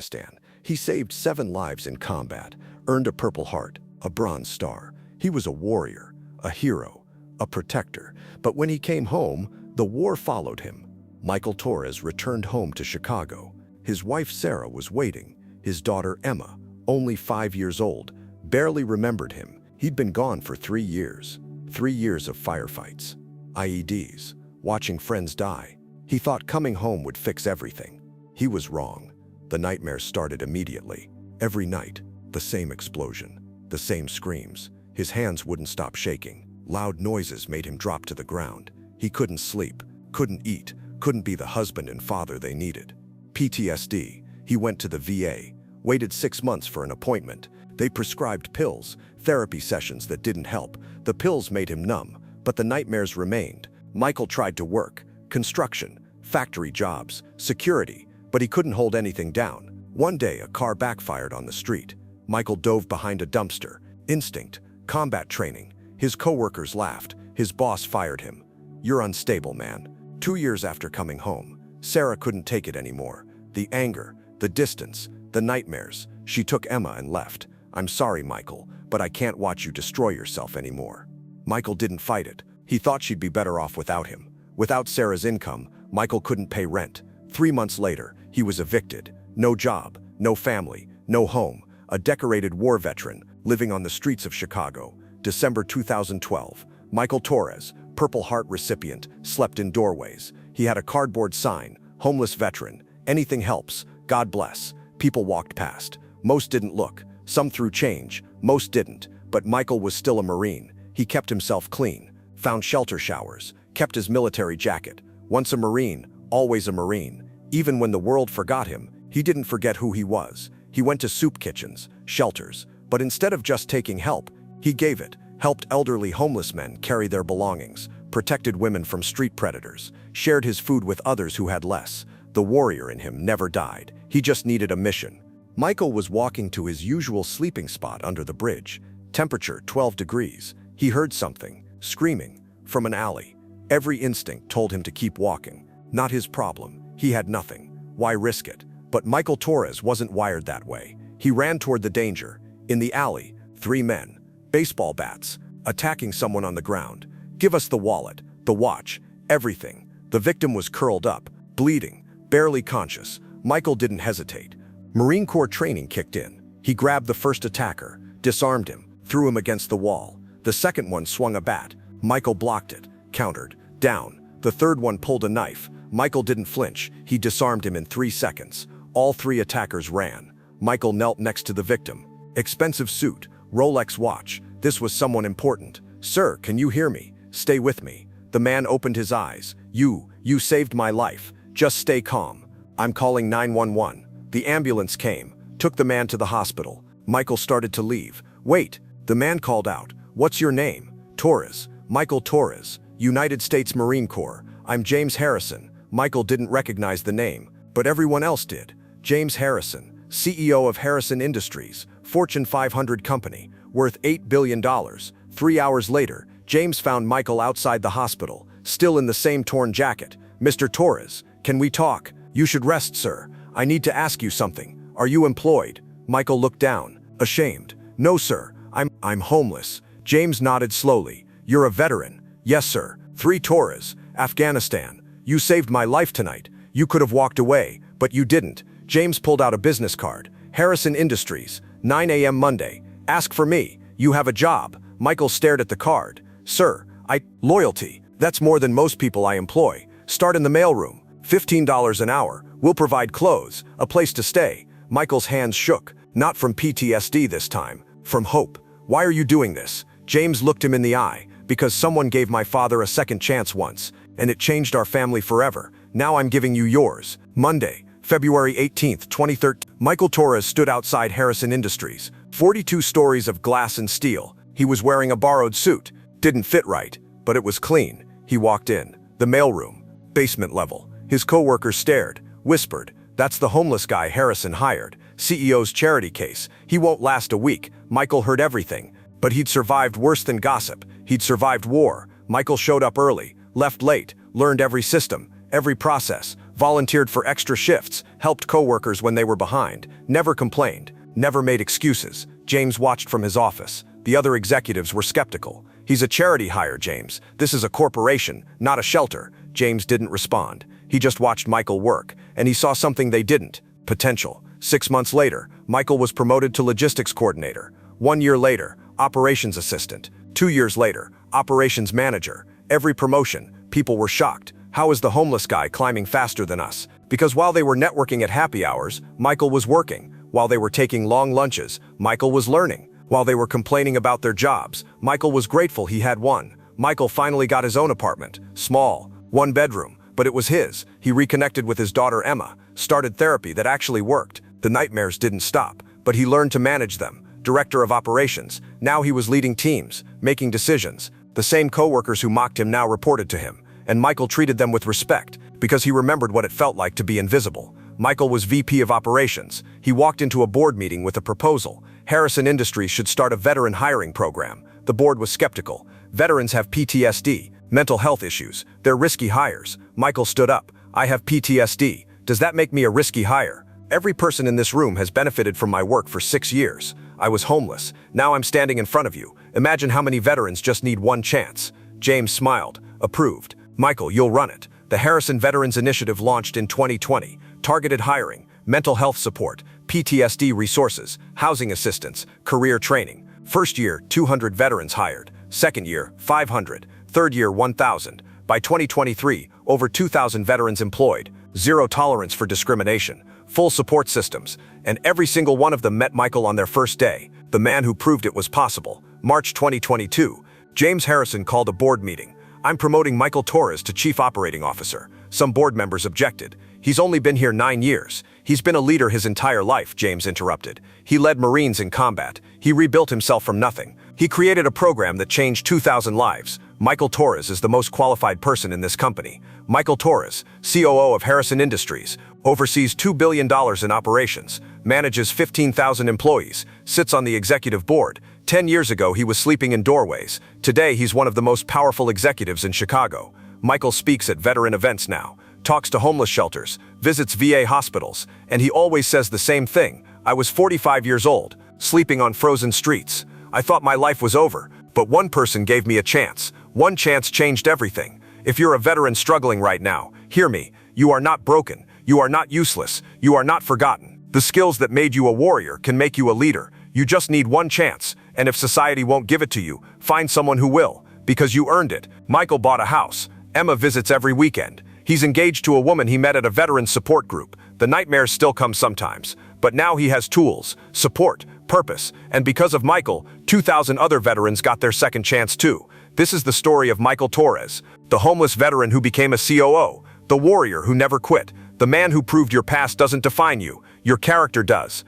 Afghanistan. He saved 7 lives in combat, earned a Purple Heart, a Bronze Star. He was a warrior, a hero, a protector. But when he came home, the war followed him. Michael Torres returned home to Chicago. His wife Sarah was waiting. His daughter Emma, only 5 years old, barely remembered him. He'd been gone for 3 years. 3 years of firefights, IEDs, watching friends die. He thought coming home would fix everything. He was wrong. The nightmares started immediately. Every night, the same explosion, the same screams. His hands wouldn't stop shaking. Loud noises made him drop to the ground. He couldn't sleep, couldn't eat, couldn't be the husband and father they needed. PTSD. He went to the VA, waited 6 months for an appointment. They prescribed pills, therapy sessions that didn't help. The pills made him numb, but the nightmares remained. Michael tried to work, construction, factory jobs, security, but he couldn't hold anything down. One day, a car backfired on the street. Michael dove behind a dumpster. Instinct, combat training. His coworkers laughed. His boss fired him. "You're unstable, man." 2 years after coming home, Sarah couldn't take it anymore. The anger, the distance, the nightmares. She took Emma and left. "I'm sorry, Michael, but I can't watch you destroy yourself anymore." Michael didn't fight it. He thought she'd be better off without him. Without Sarah's income, Michael couldn't pay rent. 3 months later, he was evicted. No job, no family, no home. A decorated war veteran living on the streets of Chicago. December 2012. Michael Torres, Purple Heart recipient, slept in doorways. He had a cardboard sign, "Homeless veteran. Anything helps. God bless." People walked past. Most didn't look. Some threw change. Most didn't. But Michael was still a Marine. He kept himself clean, found shelter showers, kept his military jacket. Once a Marine, always a Marine. Even when the world forgot him, he didn't forget who he was. He went to soup kitchens, shelters, but instead of just taking help, he gave it. Helped elderly homeless men carry their belongings, protected women from street predators, shared his food with others who had less. The warrior in him never died. He just needed a mission. Michael was walking to his usual sleeping spot under the bridge. Temperature 12 degrees. He heard something, screaming, from an alley. Every instinct told him to keep walking. Not his problem. He had nothing. Why risk it? But Michael Torres wasn't wired that way. He ran toward the danger. In the alley, 3 men, baseball bats, attacking someone on the ground. "Give us the wallet, the watch, everything." The victim was curled up, bleeding, barely conscious. Michael didn't hesitate. Marine Corps training kicked in. He grabbed the first attacker, disarmed him, threw him against the wall. The second one swung a bat. Michael blocked it, countered, down. The third one pulled a knife. Michael didn't flinch. He disarmed him in 3 seconds. All 3 attackers ran. Michael knelt next to the victim. Expensive suit, Rolex watch. This was someone important. "Sir, can you hear me? Stay with me." The man opened his eyes. You saved my life. Just stay calm. "I'm calling 911. The ambulance came, took the man to the hospital. Michael started to leave. "Wait," the man called out. "What's your name?" "Torres. Michael Torres, United States Marine Corps. I'm James Harrison." Michael didn't recognize the name, but everyone else did. James Harrison, CEO of Harrison Industries, Fortune 500 company, worth $8 billion. 3 hours later, James found Michael outside the hospital, still in the same torn jacket. "Mr. Torres, can we talk?" "You should rest, sir. I need to ask you something. Are you employed?" Michael looked down, ashamed. "No, sir. I'm homeless." James nodded slowly. "You're a veteran?" "Yes, sir. 3 Torres, Afghanistan. You saved my life tonight. You could have walked away, but you didn't." James pulled out a business card. "Harrison Industries, 9 a.m. Monday. Ask for me. You have a job." Michael stared at the card. "Sir, loyalty. That's more than most people I employ. Start in the mailroom. $15 an hour. We'll provide clothes, a place to stay." Michael's hands shook. Not from PTSD this time, from hope. "Why are you doing this?" James looked him in the eye. "Because someone gave my father a second chance once, and it changed our family forever. Now I'm giving you yours." Monday, February 18th, 2013. Michael Torres stood outside Harrison Industries. 42 stories of glass and steel. He was wearing a borrowed suit. Didn't fit right, but it was clean. He walked in. The mailroom. Basement level. His coworkers stared, whispered, "That's the homeless guy Harrison hired. CEO's charity case. He won't last a week." Michael heard everything, but he'd survived worse than gossip. He'd survived war. Michael showed up early, left late, learned every system, every process, volunteered for extra shifts, helped coworkers when they were behind, never complained, never made excuses. James watched from his office. The other executives were skeptical. "He's a charity hire, James. This is a corporation, not a shelter." James didn't respond. He just watched Michael work, and he saw something they didn't: potential. 6 months later, Michael was promoted to logistics coordinator. 1 year later, operations assistant. 2 years later, operations manager. Every promotion, people were shocked. How is the homeless guy climbing faster than us? Because while they were networking at happy hours, Michael was working. While they were taking long lunches, Michael was learning. While they were complaining about their jobs, Michael was grateful he had one. Michael finally got his own apartment. Small, 1 bedroom, but it was his. He reconnected with his daughter Emma, started therapy that actually worked. The nightmares didn't stop, but he learned to manage them. Director of operations. Now he was leading teams, making decisions. The same coworkers who mocked him now reported to him, and Michael treated them with respect because he remembered what it felt like to be invisible. Michael was VP of operations. He walked into a board meeting with a proposal. Harrison Industries should start a veteran hiring program. The board was skeptical. Veterans have PTSD, mental health issues. They're risky hires. Michael stood up. "I have PTSD. Does that make me a risky hire? Every person in this room has benefited from my work for 6 years. I was homeless. Now I'm standing in front of you. Imagine how many veterans just need one chance." James smiled, approved. "Michael, you'll run it." The Harrison Veterans Initiative launched in 2020. Targeted hiring, mental health support, PTSD resources, housing assistance, career training. First year, 200 veterans hired. Second year, 500. Third year, 1,000. By 2023, over 2,000 veterans employed. Zero tolerance for discrimination. Full support systems. And every single one of them met Michael on their first day. The man who proved it was possible. March 2022. James Harrison called a board meeting. "I'm promoting Michael Torres to Chief Operating Officer." Some board members objected. "He's only been here 9 years. He's been a leader his entire life," James interrupted. "He led Marines in combat. He rebuilt himself from nothing. He created a program that changed 2,000 lives. Michael Torres is the most qualified person in this company." Michael Torres, COO of Harrison Industries, oversees $2 billion in operations, manages 15,000 employees, sits on the executive board. 10 years ago, he was sleeping in doorways. Today, he's one of the most powerful executives in Chicago. Michael speaks at veteran events now, talks to homeless shelters, visits VA hospitals, and he always says the same thing: "I was 45 years old, sleeping on frozen streets. I thought my life was over, but one person gave me a chance. One chance changed everything." If you're a veteran struggling right now, hear me. You are not broken. You are not useless. You are not forgotten. The skills that made you a warrior can make you a leader. You just need one chance, and if society won't give it to you, find someone who will, because you earned it. Michael bought a house. Emma visits every weekend. He's engaged to a woman he met at a veteran support group. The nightmares still come sometimes, but now he has tools, support, purpose, and because of Michael, 2,000 other veterans got their second chance too. This is the story of Michael Torres, the homeless veteran who became a COO, the warrior who never quit, the man who proved your past doesn't define you, your character does.